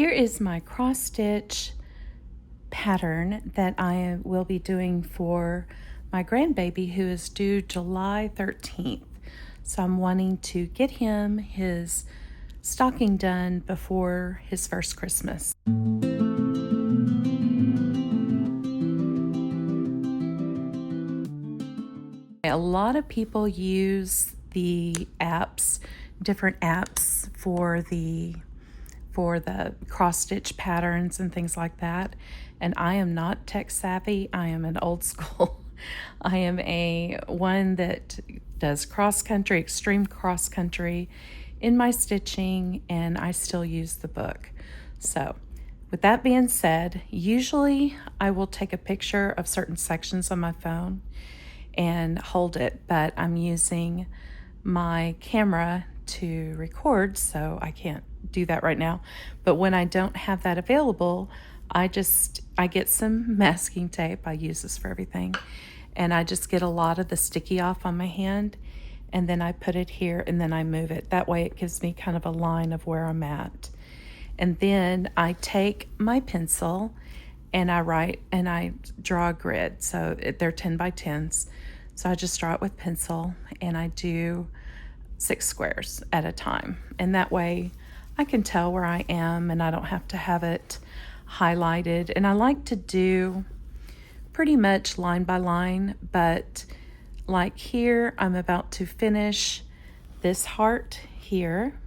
Here is my cross stitch pattern that I will be doing for my grandbaby who is due July 13th. So I'm wanting to get him his stocking done before his first Christmas. A lot of people use the apps, different apps for the cross stitch patterns and things like that. And I am not tech savvy. I am an old school. I am a one that does cross country, extreme cross country in my stitching, and I still use the book. So with that being said, usually I will take a picture of certain sections on my phone and hold it, but I'm using my camera to record, so I can't do that right now. But when I don't have that available, I get some masking tape. I use this for everything, and I just get a lot of the sticky off on my hand, and then I put it here, and then I move it. That way it gives me kind of a line of where I'm at. And then I take my pencil and I write and I draw a grid. So they're 10 by 10s. So I just draw it with pencil and I do 6 squares at a time. And that way I can tell where I am and I don't have to have it highlighted. And I like to do pretty much line by line, but like here, I'm about to finish this heart here.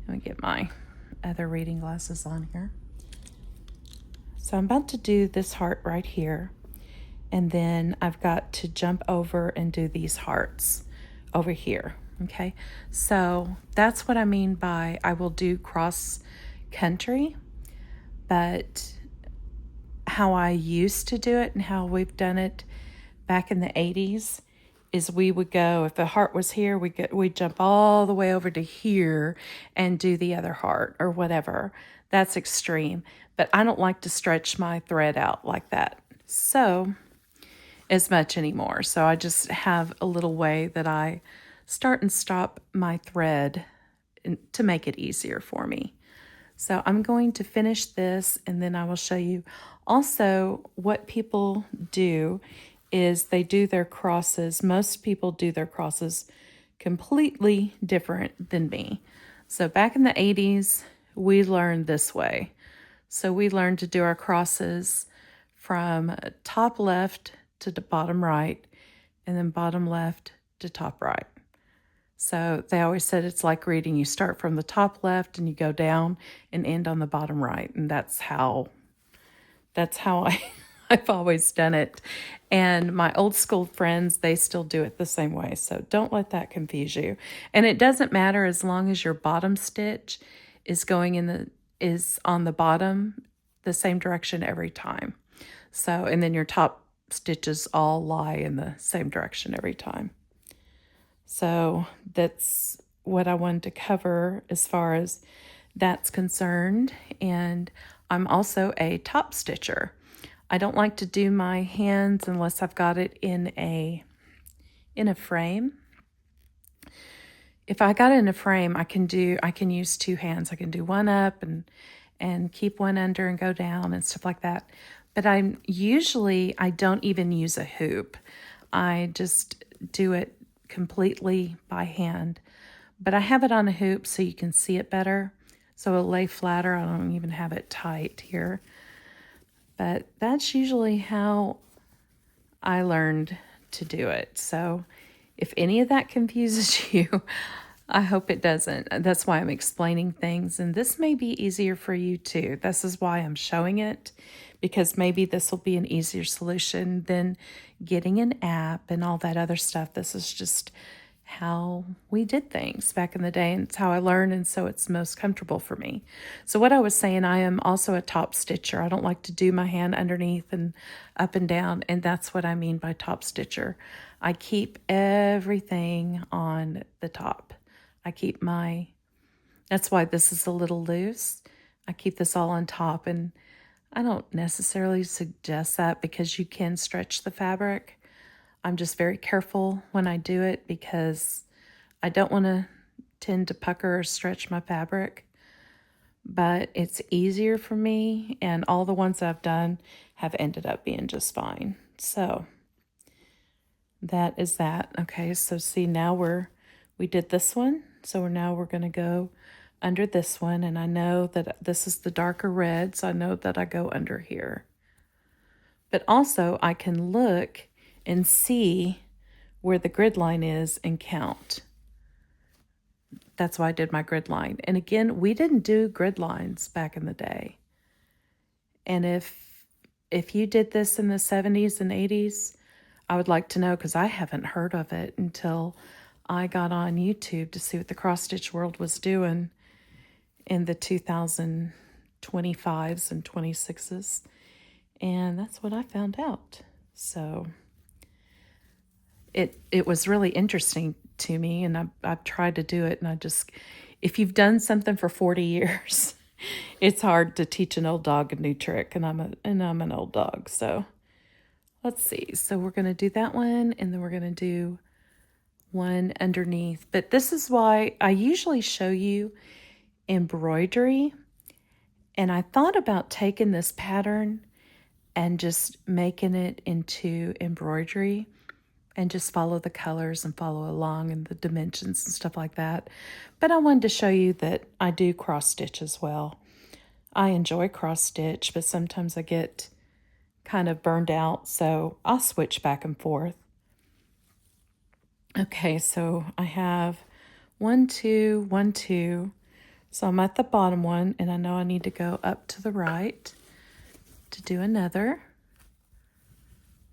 Let me get my other reading glasses on here. So I'm about to do this heart right here, and then I've got to jump over and do these hearts over here, okay? So that's what I mean by I will do cross country, but how I used to do it and how we've done it back in the 80s is we would go, if the heart was here, we'd jump all the way over to here and do the other heart or whatever. That's extreme, but I don't like to stretch my thread out like that so as much anymore. So I just have a little way that I start and stop my thread to make it easier for me. So I'm going to finish this and then I will show you also what people do is they do their crosses. Most people do their crosses completely different than me. So back in the 80s, we learned this way. So we learned to do our crosses from top left to the bottom right, and then bottom left to top right. So they always said it's like reading. You start from the top left and you go down and end on the bottom right. And that's how I've always done it. And my old school friends, they still do it the same way. So don't let that confuse you. And it doesn't matter as long as your bottom stitch is is on the bottom the same direction every time. So, and then your top stitches all lie in the same direction every time. So that's what I wanted to cover as far as that's concerned. And I'm also a top stitcher. I don't like to do my hands unless I've got it in a frame. If I got it in a frame, I can use 2 hands. I can do one up and keep one under and go down and stuff like that. But I don't even use a hoop. I just do it completely by hand. But I have it on a hoop so you can see it better. So it'll lay flatter. I don't even have it tight here. But that's usually how I learned to do it. So if any of that confuses you, I hope it doesn't. That's why I'm explaining things. And this may be easier for you too. This is why I'm showing it, because maybe this will be an easier solution than getting an app and all that other stuff. This is just how we did things back in the day, and it's how I learned, and so it's most comfortable for me. So what I was saying, I am also a top stitcher. I don't like to do my hand underneath and up and down, and that's what I mean by top stitcher. I keep everything on the top. That's why this is a little loose. I keep this all on top, and I don't necessarily suggest that because you can stretch the fabric. I'm just very careful when I do it because I don't want to tend to pucker or stretch my fabric. but it's easier for me, and all the ones I've done have ended up being just fine. So that is that. Okay, so see, now we did this one, so now we're going to go under this one, and I know that this is the darker red, so I know that I go under here. But also I can look and see where the grid line is and count. That's why I did my grid line. And again, we didn't do grid lines back in the day. And if you did this in the 70s and 80s, I would like to know, because I haven't heard of it until I got on YouTube to see what the cross stitch world was doing in the 2025s and 26s. And that's what I found out. So it was really interesting to me, and I've tried to do it, and I just, if you've done something for 40 years, it's hard to teach an old dog a new trick, and I'm an old dog. So let's see. So we're going to do that one, and then we're going to do one underneath. But this is why I usually show you embroidery, and I thought about taking this pattern and just making it into embroidery and just follow the colors and follow along and the dimensions and stuff like that. But I wanted to show you that I do cross stitch as well. I enjoy cross stitch, but sometimes I get kind of burned out, so I'll switch back and forth. Okay, so I have 1, 2, 1, 2. So I'm at the bottom one, and I know I need to go up to the right to do another.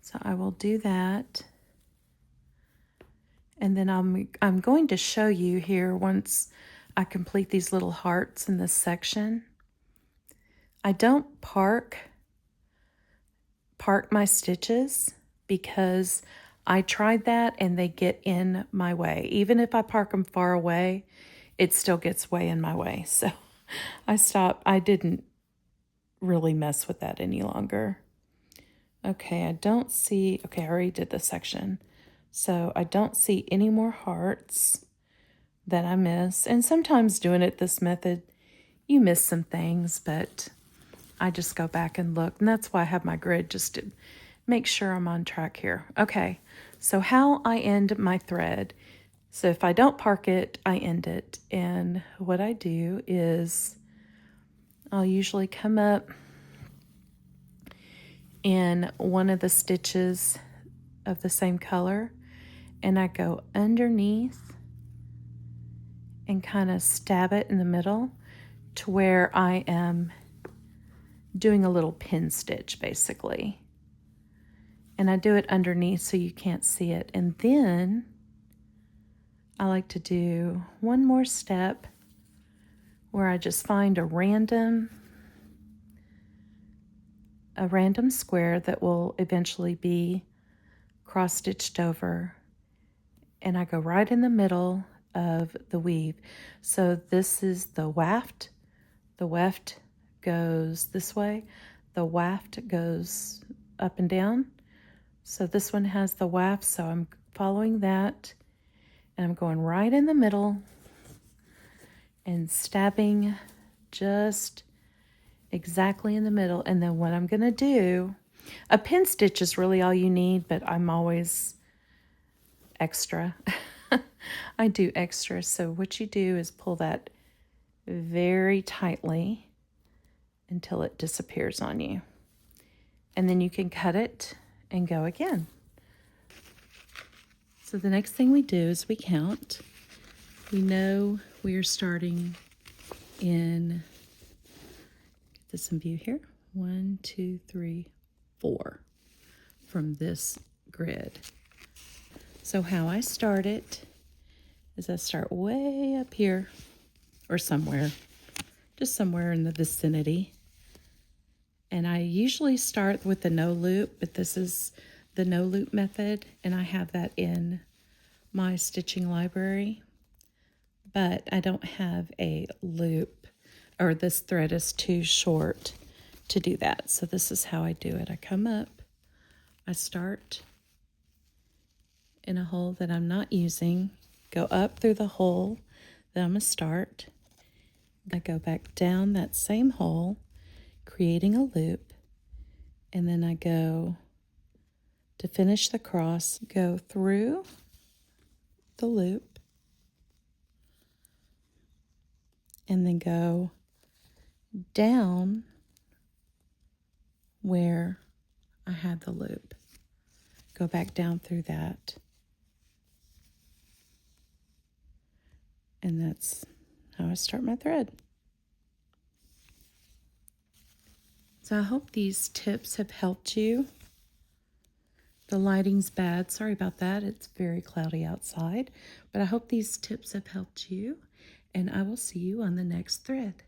So I will do that. And then I'm going to show you here, once I complete these little hearts in this section. I don't park my stitches, because I tried that and they get in my way. Even if I park them far away, it still gets way in my way. So I stopped. I didn't really mess with that any longer. Okay, I don't see, okay, I already did this section. So I don't see any more hearts that I miss. And sometimes doing it this method, you miss some things, but I just go back and look. And that's why I have my grid, just to make sure I'm on track here. Okay, so how I end my thread. So if I don't park it, I end it. And what I do is I'll usually come up in one of the stitches of the same color, and I go underneath and kind of stab it in the middle to where I am doing a little pin stitch, basically. And I do it underneath so you can't see it. And then I like to do one more step where I just find a random square that will eventually be cross stitched over, and I go right in the middle of the weave. So this is the waft. The weft goes this way. The waft goes up and down. So this one has the waft, so I'm following that, and I'm going right in the middle and stabbing just exactly in the middle. And then what I'm going to do, a pin stitch is really all you need, but I'm always extra. I do extra. So what you do is pull that very tightly until it disappears on you. And then you can cut it and go again. So the next thing we do is we count. We know we are starting in, get this in view here, 1, 2, 3, 4 from this grid. So how I start it is I start way up here, or somewhere, just somewhere in the vicinity. And I usually start with the no loop, but this is the no loop method, and I have that in my stitching library. But I don't have a loop, or this thread is too short to do that. So this is how I do it. I come up, I start in a hole that I'm not using, go up through the hole that I'm going to start, I go back down that same hole, creating a loop, and then I go to finish the cross, go through the loop, and then go down where I had the loop. Go back down through that. And that's how I start my thread. So I hope these tips have helped you. The lighting's bad. Sorry about that. It's very cloudy outside. But I hope these tips have helped you. And I will see you on the next thread.